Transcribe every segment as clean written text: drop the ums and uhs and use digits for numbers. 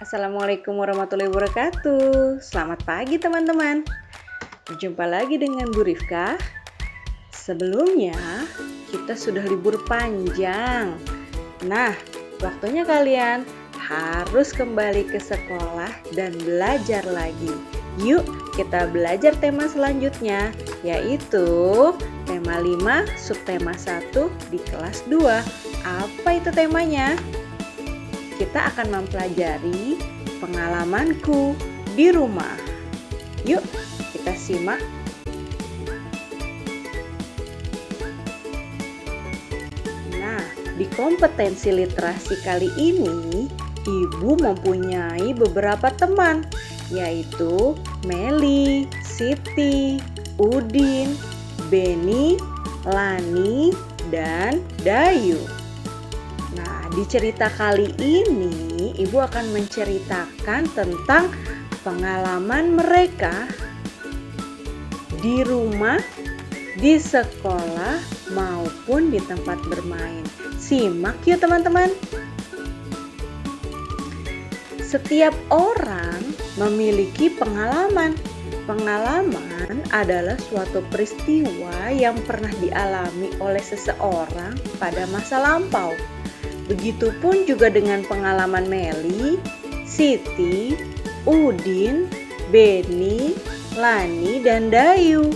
Assalamualaikum warahmatullahi wabarakatuh. Selamat pagi teman-teman. Berjumpa lagi dengan Bu Rifka. Sebelumnya kita sudah libur panjang. Nah, waktunya kalian harus kembali ke sekolah dan belajar lagi. Yuk kita belajar tema selanjutnya, yaitu tema 5 subtema 1 di kelas 2. Apa itu temanya? Kita akan mempelajari pengalamanku di rumah. Yuk, kita simak. Nah, di kompetensi literasi kali ini, Ibu mempunyai beberapa teman, yaitu Meli, Siti, Udin, Beni, Lani, dan Dayu. Nah, di cerita kali ini, Ibu akan menceritakan tentang pengalaman mereka di rumah, di sekolah, maupun di tempat bermain. Simak yuk teman-teman. Setiap orang memiliki pengalaman. Pengalaman adalah suatu peristiwa yang pernah dialami oleh seseorang pada masa lampau. Begitupun juga dengan pengalaman Meli, Siti, Udin, Beni, Lani, dan Dayu.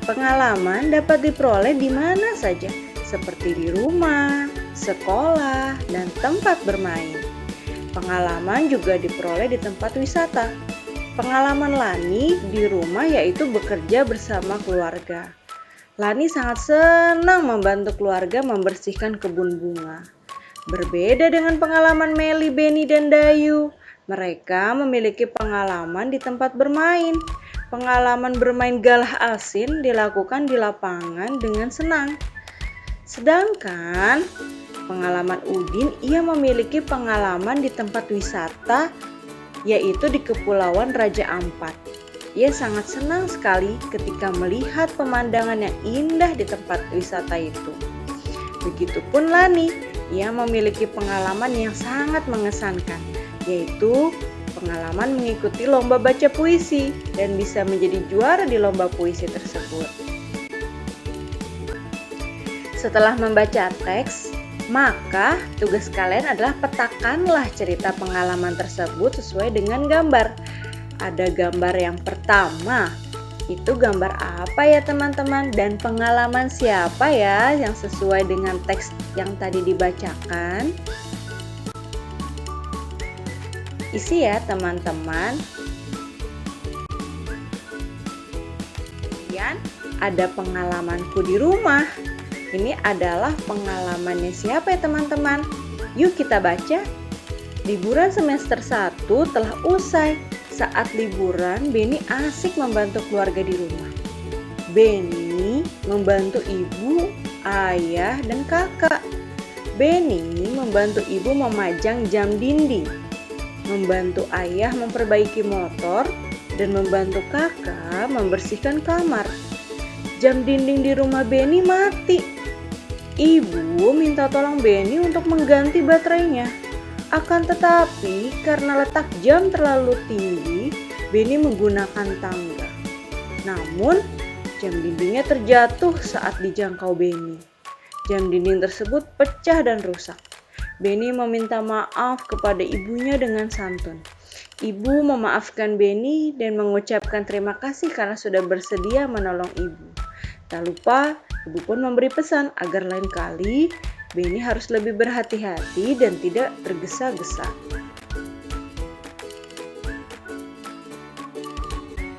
Pengalaman dapat diperoleh di mana saja, seperti di rumah, sekolah, dan tempat bermain. Pengalaman juga diperoleh di tempat wisata. Pengalaman Lani di rumah yaitu bekerja bersama keluarga. Lani sangat senang membantu keluarga membersihkan kebun bunga. Berbeda dengan pengalaman Meli, Beni, dan Dayu, mereka memiliki pengalaman di tempat bermain. Pengalaman bermain galah asin dilakukan di lapangan dengan senang. Sedangkan pengalaman Udin, ia memiliki pengalaman di tempat wisata, yaitu di Kepulauan Raja Ampat. Ia sangat senang sekali ketika melihat pemandangan yang indah di tempat wisata itu. Begitupun Lani, ia memiliki pengalaman yang sangat mengesankan, yaitu pengalaman mengikuti lomba baca puisi dan bisa menjadi juara di lomba puisi tersebut. Setelah membaca teks, maka tugas kalian adalah petakanlah cerita pengalaman tersebut sesuai dengan gambar. Ada gambar yang pertama, itu gambar apa ya teman-teman? Dan pengalaman siapa ya yang sesuai dengan teks yang tadi dibacakan? Isi ya teman-teman. Kemudian ada pengalamanku di rumah. Ini adalah pengalamannya siapa ya teman-teman? Yuk kita baca. Liburan semester 1 telah usai. Saat liburan, Beni asik membantu keluarga di rumah. Beni membantu ibu, ayah, dan kakak. Beni membantu ibu memajang jam dinding, membantu ayah memperbaiki motor, dan membantu kakak membersihkan kamar. Jam dinding di rumah Beni mati. Ibu minta tolong Beni untuk mengganti baterainya. Akan tetapi, karena letak jam terlalu tinggi, Beni menggunakan tangga. Namun, jam dindingnya terjatuh saat dijangkau Beni. Jam dinding tersebut pecah dan rusak. Beni meminta maaf kepada ibunya dengan santun. Ibu memaafkan Beni dan mengucapkan terima kasih karena sudah bersedia menolong ibu. Tak lupa, ibu pun memberi pesan agar lain kali Beni harus lebih berhati-hati dan tidak tergesa-gesa.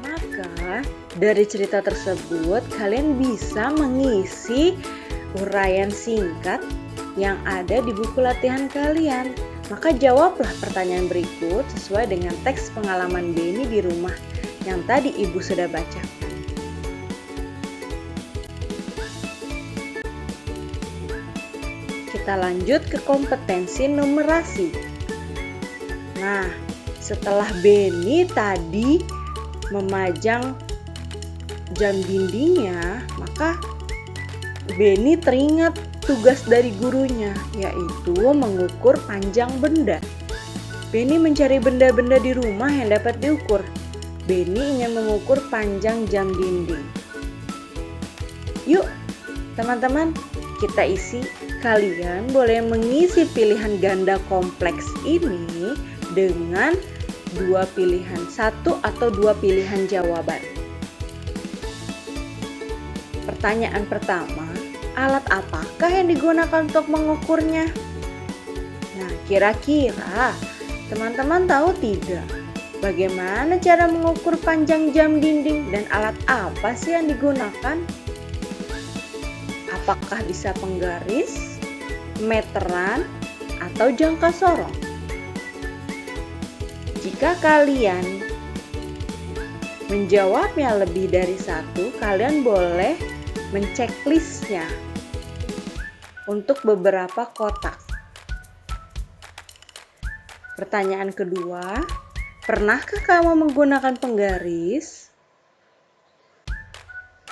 Maka, dari cerita tersebut, kalian bisa mengisi uraian singkat yang ada di buku latihan kalian. Maka jawablah pertanyaan berikut sesuai dengan teks pengalaman Beni di rumah yang tadi ibu sudah bacakan. Kita lanjut ke kompetensi numerasi. Nah, setelah Beni tadi memajang jam dindingnya, maka Beni teringat tugas dari gurunya, yaitu mengukur panjang benda. Benny mencari benda-benda di rumah yang dapat diukur. Benny ingin mengukur panjang jam dinding. Yuk, teman-teman, kita isi. Kalian boleh mengisi pilihan ganda kompleks ini dengan dua pilihan, satu atau dua pilihan jawaban. Pertanyaan pertama, alat apakah yang digunakan untuk mengukurnya? Nah, kira-kira teman-teman tahu tidak bagaimana cara mengukur panjang jam dinding dan alat apa sih yang digunakan? Apakah bisa penggaris, meteran, atau jangka sorong? Jika kalian menjawabnya lebih dari satu, kalian boleh menceklistnya untuk beberapa kotak. Pertanyaan kedua, pernahkah kamu menggunakan penggaris?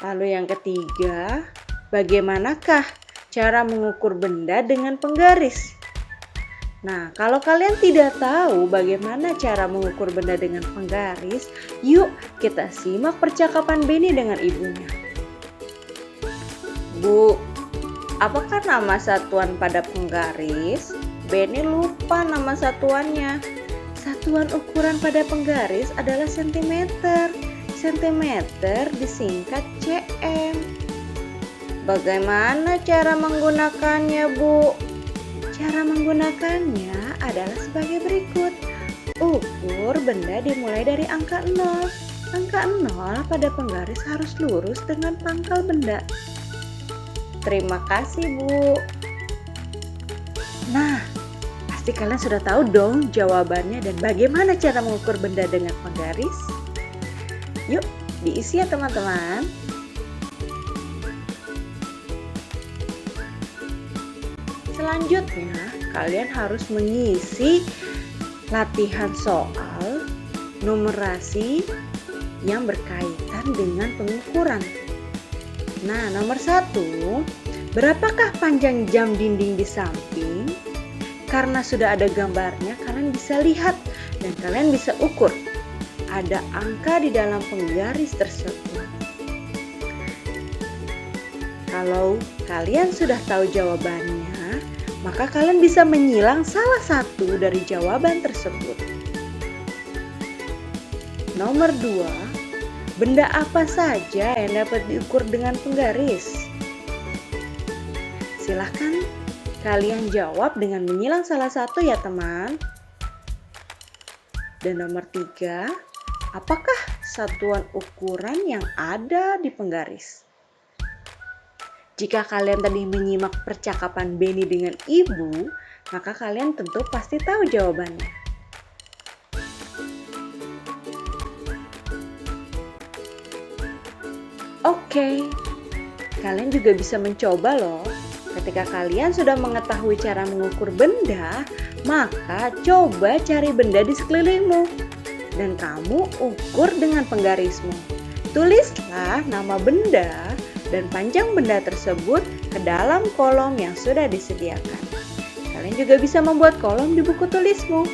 Lalu yang ketiga, bagaimanakah cara mengukur benda dengan penggaris? Nah, kalau kalian tidak tahu bagaimana cara mengukur benda dengan penggaris, yuk kita simak percakapan Benny dengan ibunya. Bu, apakah nama satuan pada penggaris? Benny lupa nama satuannya. Satuan ukuran pada penggaris adalah sentimeter. Sentimeter disingkat cm. Bagaimana cara menggunakannya, Bu? Cara menggunakannya adalah sebagai berikut. Ukur benda dimulai dari angka 0. Angka 0 pada penggaris harus lurus dengan pangkal benda. Terima kasih, Bu. Nah, pasti kalian sudah tahu dong jawabannya dan bagaimana cara mengukur benda dengan penggaris. Yuk, diisi ya teman-teman. Selanjutnya, kalian harus mengisi latihan soal numerasi yang berkaitan dengan pengukuran. Nah, nomor 1, berapakah panjang jam dinding di samping? Karena sudah ada gambarnya, kalian bisa lihat dan kalian bisa ukur. Ada angka di dalam penggaris tersebut. Kalau kalian sudah tahu jawabannya, maka kalian bisa menyilang salah satu dari jawaban tersebut. Nomor 2, benda apa saja yang dapat diukur dengan penggaris? Silahkan kalian jawab dengan menyilang salah satu ya teman. Dan nomor 3, apakah satuan ukuran yang ada di penggaris? Jika kalian tadi menyimak percakapan Benny dengan ibu, maka kalian tentu pasti tahu jawabannya. Oke, kalian juga bisa mencoba loh. Ketika kalian sudah mengetahui cara mengukur benda, maka coba cari benda di sekelilingmu. Dan kamu ukur dengan penggarismu. Tulislah nama benda dan panjang benda tersebut ke dalam kolom yang sudah disediakan. Kalian juga bisa membuat kolom di buku tulismu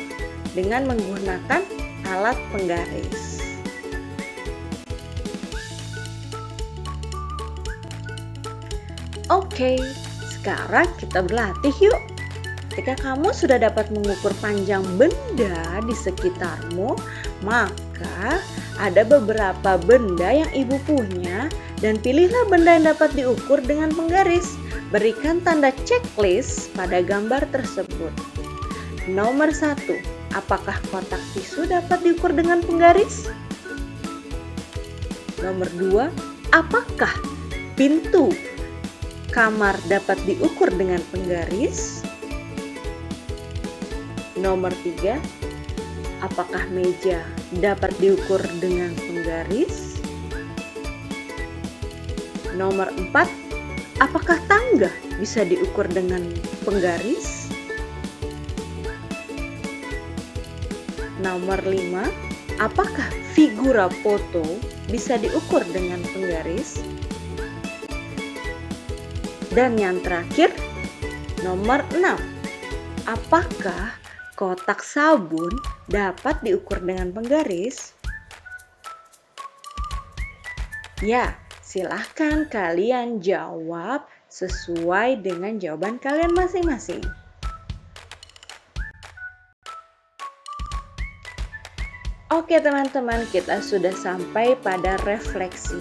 dengan menggunakan alat penggaris. Oke, sekarang kita berlatih yuk. Ketika kamu sudah dapat mengukur panjang benda di sekitarmu, maka ada beberapa benda yang ibu punya dan pilihlah benda yang dapat diukur dengan penggaris. Berikan tanda checklist pada gambar tersebut. Nomor 1, apakah kotak tisu dapat diukur dengan penggaris? Nomor 2, apakah pintu kamar dapat diukur dengan penggaris? Nomor 3, apakah meja dapat diukur dengan penggaris? Nomor 4, apakah tangga bisa diukur dengan penggaris? Nomor 5, apakah figura foto bisa diukur dengan penggaris? Dan yang terakhir, nomor 6, apakah kotak sabun dapat diukur dengan penggaris? Ya, silahkan kalian jawab sesuai dengan jawaban kalian masing-masing. Oke teman-teman, kita sudah sampai pada refleksi.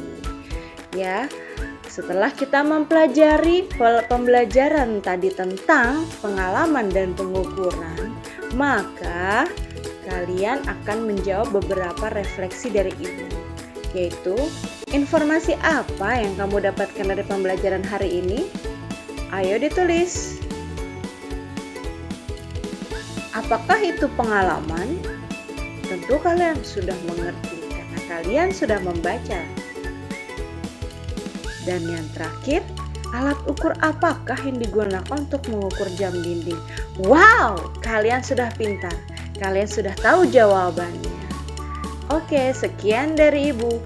Ya, setelah kita mempelajari pembelajaran tadi tentang pengalaman dan pengukuran, maka kalian akan menjawab beberapa refleksi dari ibu, yaitu informasi apa yang kamu dapatkan dari pembelajaran hari ini? Ayo ditulis. Apakah itu pengalaman? Tentu kalian sudah mengerti karena kalian sudah membaca. Dan yang terakhir, alat ukur apakah yang digunakan untuk mengukur jam dinding? Wow, kalian sudah pintar. Kalian sudah tahu jawabannya. Oke, sekian dari Ibu.